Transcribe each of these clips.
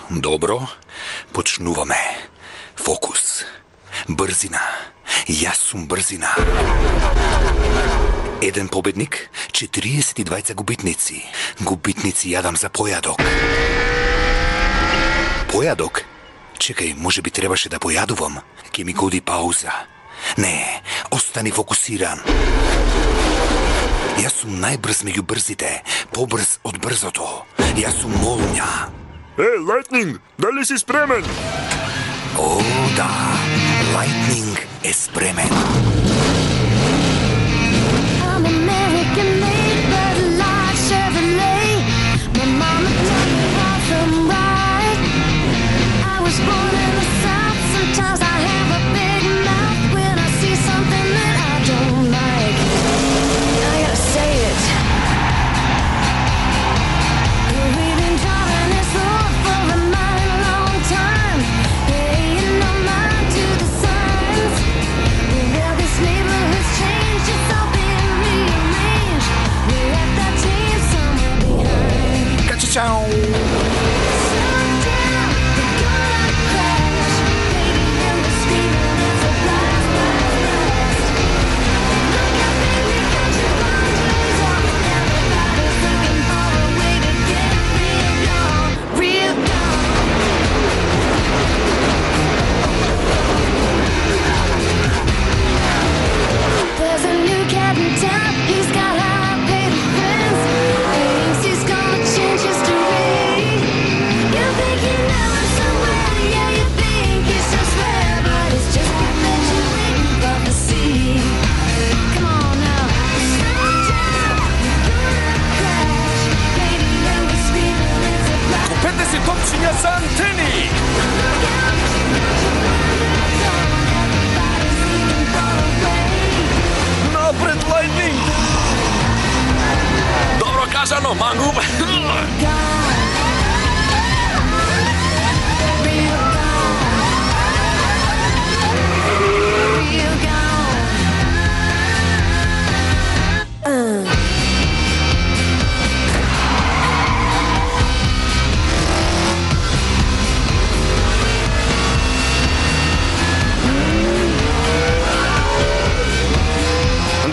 Добро, почнуваме. Фокус. Брзина. Јас сум брзина. Еден победник, 42 губитници. Губитници јадам за појадок. Појадок? Чекај, може би требаше да појадувам. Ке ми годи пауза. Не, остани фокусиран. Јас сум најбрз меѓу брзите, побрз од брзото. Јас сум молња. Лайтнинг, дали си спремен? О, да, Лайтнинг е спремен. I'm American-made, but like Chevrolet. My mama taught me how to ride. I was born in the South. Sometimes I have a big mouth when I see something that I don't like. I gotta say it. We've been driving this road for a mighty long time, paying no mind to the signs. Well, this neighborhood's changed, it's all been rearranged. We left that team somewhere behind. Качичао! Slow down, we're gonna crash. Baby, and we're screaming, it's a blast, blast, blast. Look out, baby, got your lingeries on. Everybody's looking for a way to get real gone, real gone. There's a new cat in town, he's got high-paid friends. Thinks he's gonna change history. You think you know him somewhere, yeah, you think he's just rare, but it's just because you're waiting for the sea. Come on now, slow down, you're gonna crash. Baby, and we're screaming, it's a blast. Купете си топчиња за антени! Look out, everybody's leaving for away. Напред, Лайтнинг! Добро кажано, Мангуб!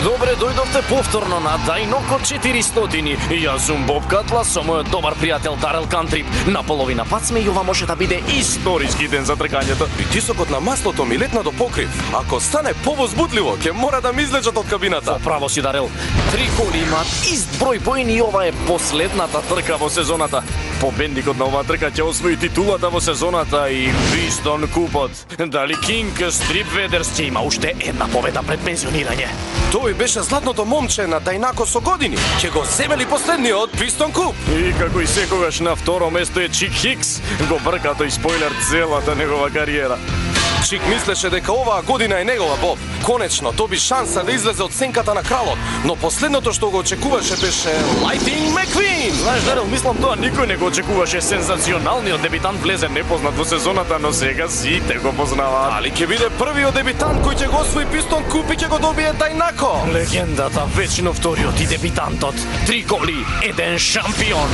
Добре дојдовте повторно на Дајноко 400. Јас сум Боб Катла со мојот добар пријател Дарел Кантрип. На половина пат сме и ова може да биде историски ден за тркањето. Притисокот на маслото ми летна до покрив. Ако стане повозбудливо, ќе мора да ми излечат од кабината. Право си, Дарел. 3 коли имаат ист број поени и ова е последната трка во сезоната. Победникот на оваа трка ќе освои титулата во сезоната и Пистон купот. Дали Кинг Стрипведерс ќе има уште една победа пред пензионирање? Тој беше златното момче на Дајнако со години. Ќе го земели последниот Пистон куп. И како и секогаш на второ место е Чик Хикс. Го брка тој спойлер целата негова кариера. Чик мислеше дека оваа година е негова, Боб. Конечно, доби шанса да излезе од сенката на кралот, но последното што го очекуваше беше Лайтнинг Маквин. Знаеш, Дарел, мислам тоа никој не го очекуваше. Сензационалниот дебитант влезе непознат во сезоната, но сега сите го познаваат. Али ќе биде првиот дебитант кој ќе го освои Пистон куп и ќе го добие Дајнако. Легендата, вечно вториот и дебитантот. 3 коли, еден шампион.